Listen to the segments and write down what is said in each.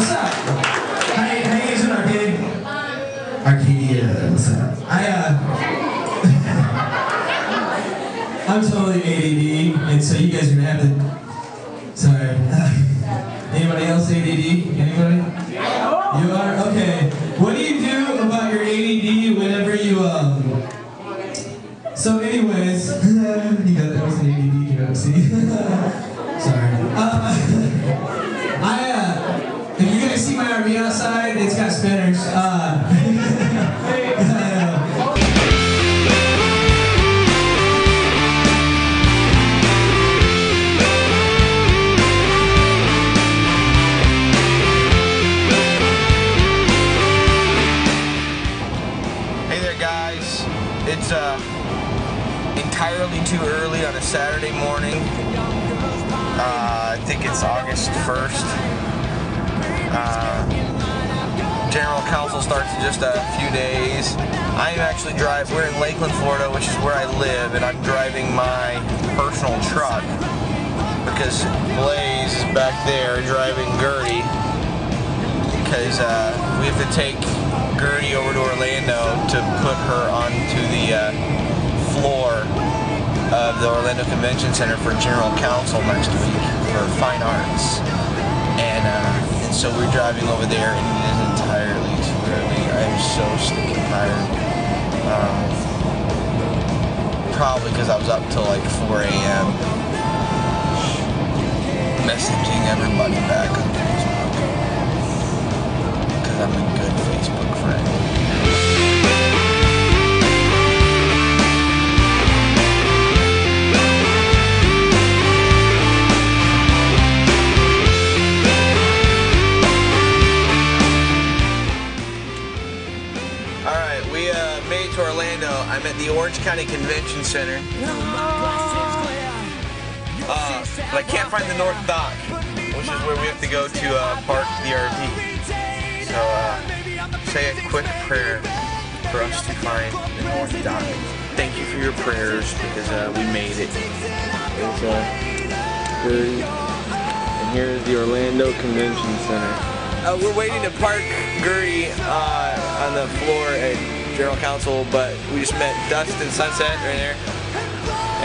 What's up? How you guys doing, Arcade? Arcadia, what's up? I'm totally ADD, and so you guys are gonna have to. Sorry. Anybody else ADD? Anybody? You are? Okay. What do you do about your ADD whenever you So anyways, that was an ADD joke, see? Sorry. If you guys see my RV outside, it's got spinners. Hey there, guys. It's entirely too early on a Saturday morning. I think it's August 1st. General Council starts in just a few days. I'm actually we're in Lakeland, Florida, which is where I live, and I'm driving my personal truck because Blaze is back there driving Gertie because we have to take Gertie over to Orlando to put her onto the floor of the Orlando Convention Center for General Council next week for Fine Arts. And so we're driving over there, and it is entirely too early. I am so stinking tired. Probably because I was up till like 4 a.m. messaging everybody back on Facebook. Because I'm a good Facebook friend. To Orlando. I'm at the Orange County Convention Center. But I can't find the North Dock, which is where we have to go to park the RV. So say a quick prayer for us to find the North Dock. Thank you for your prayers because we made it. There's Gertie, and here is the Orlando Convention Center. We're waiting to park Gertie on the floor at General Council, but we just met Dustin Sunset right there,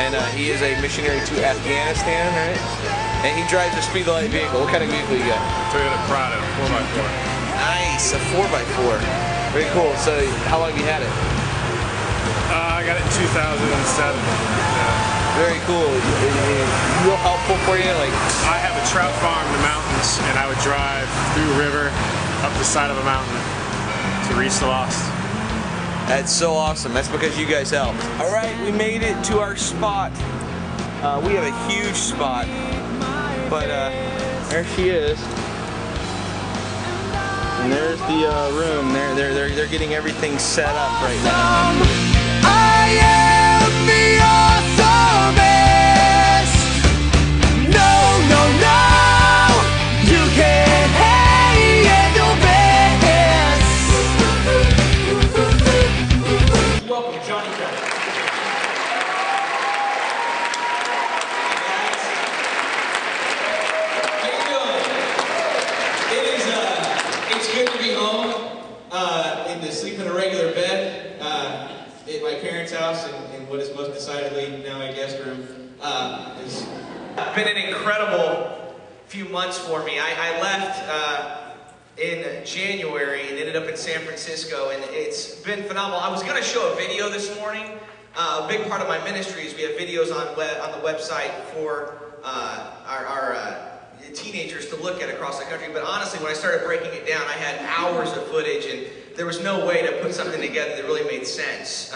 and he is a missionary to Afghanistan, right? And he drives a Speed the Light vehicle. What kind of vehicle you got? Toyota Prado, 4x4. Nice, a 4x4. Very cool. So, how long have you had it? I got it in 2007. Very cool. Real helpful for you. Like I have a trout farm in the mountains, and I would drive through a river, up the side of a mountain to reach the lost. That's so awesome. That's because you guys helped. All right, we made it to our spot. We have a huge spot, but there she is. And there's the room. They're getting everything set up right now. I am the awesomest. No, no, no. You can't handle this. Welcome, Johnny Johnny. How you doing? It's good to be home and to sleep in a regular bed at my parents' house in what is most decidedly now my guest room. It's been an incredible few months for me. I left in January and ended up in San Francisco, and it's been phenomenal. I was going to show a video this morning. A big part of my ministry is we have videos on the website for our teenagers to look at across the country, but honestly, when I started breaking it down, I had hours of footage, and there was no way to put something together that really made sense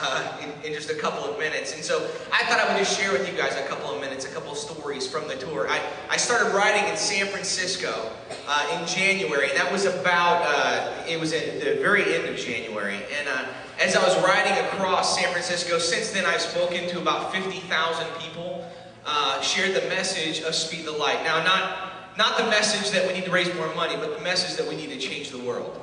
in just a couple of minutes. And so I thought I would just share with you guys a couple of minutes, a couple of stories from the tour. I started riding in San Francisco in January, and that was about, it was at the very end of January. And as I was riding across San Francisco, since then I've spoken to about 50,000 people, shared the message of Speed the Light. Now, not the message that we need to raise more money, but the message that we need to change the world.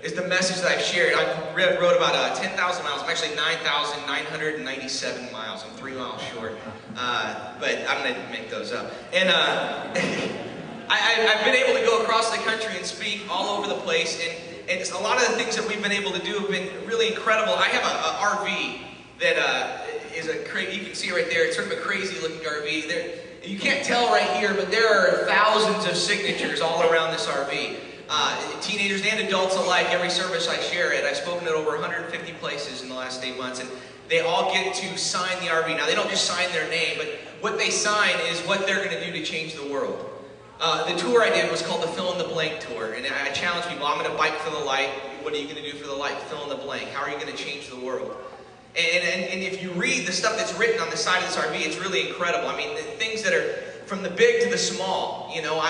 Is the message that I've shared. I rode about 10,000 miles. I'm actually 9,997 miles. I'm 3 miles short, but I'm going to make those up. And I've been able to go across the country and speak all over the place, and a lot of the things that we've been able to do have been really incredible. I have a RV that is you can see it right there. It's sort of a crazy looking RV. You can't tell right here, but there are thousands of signatures all around this RV. Teenagers and adults alike, every service I share it. I've spoken at over 150 places in the last 8 months, and they all get to sign the RV. Now, they don't just sign their name, but what they sign is what they're going to do to change the world. The tour I did was called the Fill in the Blank Tour, and I challenge people, I'm going to bike for the light. What are you going to do for the light? Fill in the blank. How are you going to change the world? And if you read the stuff that's written on the side of this RV, it's really incredible. I mean, the things that are from the big to the small. You know,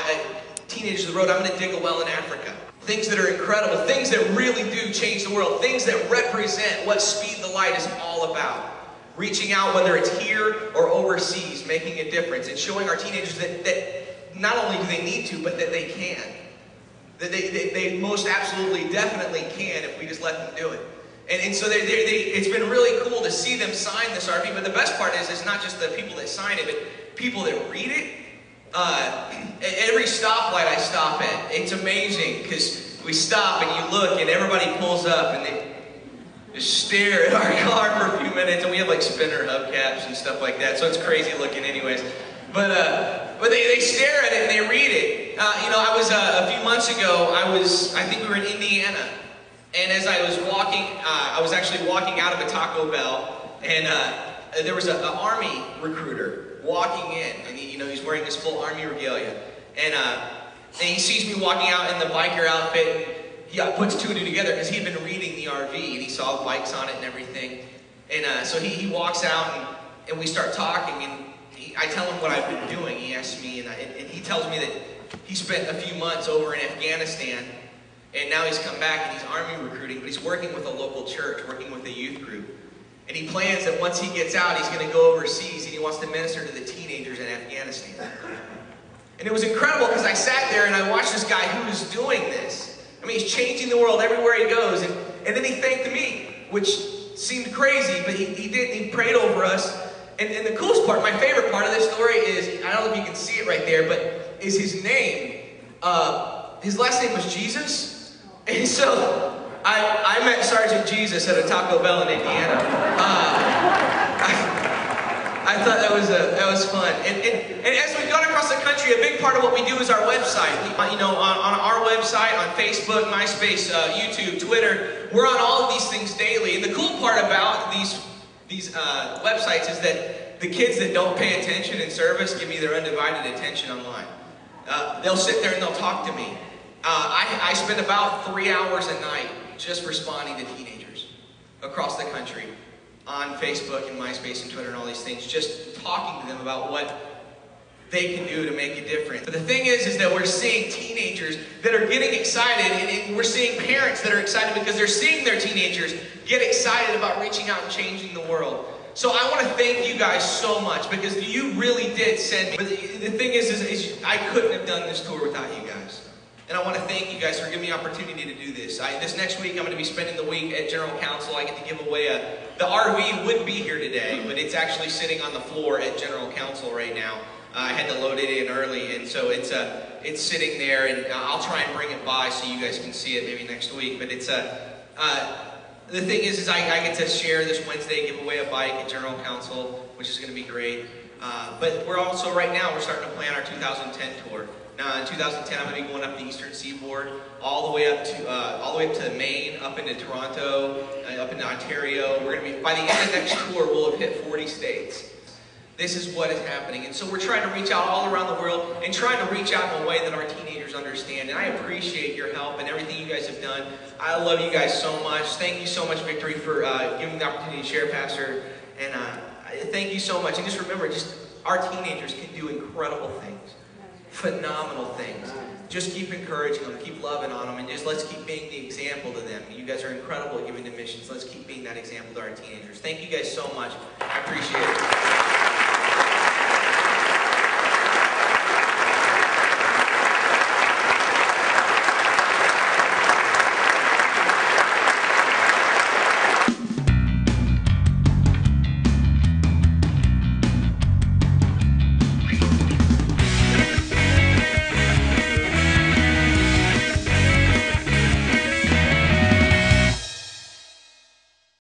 teenagers of the road, I'm going to dig a well in Africa. Things that are incredible, things that really do change the world, things that represent what Speed the Light is all about. Reaching out, whether it's here or overseas, making a difference, and showing our teenagers that not only do they need to, but that they can. That they most absolutely, definitely can if we just let them do it. And so it's been really cool to see them sign this RV, but the best part is it's not just the people that sign it, but people that read it. Every stoplight I stop at, it's amazing because we stop and you look and everybody pulls up and they just stare at our car for a few minutes, and we have like spinner hubcaps and stuff like that, so it's crazy looking anyways. But they stare at it and they read it. You know, I was a few months ago, I think we were in Indiana, and as I was walking, I was actually walking out of a Taco Bell, and there was an Army recruiter walking in, and he's wearing this full Army regalia, and he sees me walking out in the biker outfit, and he puts two and two together because he'd been reading the RV, and he saw the bikes on it and everything, and so he walks out, and we start talking, and I tell him what I've been doing. He asks me, and he tells me that he spent a few months over in Afghanistan, and now he's come back and he's Army recruiting, but he's working with a local church, working with a youth group. And he plans that once he gets out, he's going to go overseas and he wants to minister to the teenagers in Afghanistan. And it was incredible because I sat there and I watched this guy who was doing this. I mean, he's changing the world everywhere he goes. And then he thanked me, which seemed crazy, but he did. He prayed over us. And the coolest part, my favorite part of this story is, I don't know if you can see it right there, but is his name. His last name was Jesus. And so I met Sergeant Jesus at a Taco Bell in Indiana. I thought that was fun. And as we've gone across the country, a big part of what we do is our website. On our website, on Facebook, MySpace, YouTube, Twitter, we're on all of these things daily. And the cool part about these websites is that the kids that don't pay attention in service give me their undivided attention online. They'll sit there and they'll talk to me. I spend about 3 hours a night just responding to teenagers across the country on Facebook and MySpace and Twitter and all these things, just talking to them about what they can do to make a difference. But the thing is that we're seeing teenagers that are getting excited, and we're seeing parents that are excited because they're seeing their teenagers get excited about reaching out and changing the world. So I want to thank you guys so much because you really did send me. But the thing is I couldn't have done this tour without you guys. And I want to thank you guys for giving me the opportunity to do this. This next week, I'm going to be spending the week at General Council. I get to give away the RV would be here today, but it's actually sitting on the floor at General Council right now. I had to load it in early, and so it's sitting there, and I'll try and bring it by so you guys can see it maybe next week. But it's the thing is I get to share this Wednesday, give away a bike at General Council, which is going to be great. But we're also right now we're starting to plan our 2010 tour. Now in 2010, I'm going to be going up the Eastern Seaboard, all the way up to Maine, up into Toronto, up into Ontario. We're going to be by the end of next tour, we'll have hit 40 states. This is what is happening, and so we're trying to reach out all around the world and trying to reach out in a way that our teenagers understand. And I appreciate your help and everything you guys have done. I love you guys so much. Thank you so much, Victory, for giving me the opportunity to share, Pastor. And thank you so much. And just remember, our teenagers can do incredible things. Phenomenal things. Just keep encouraging them, keep loving on them, and just let's keep being the example to them. You guys are incredible at giving to missions. Let's keep being that example to our teenagers. Thank you guys so much. I appreciate it.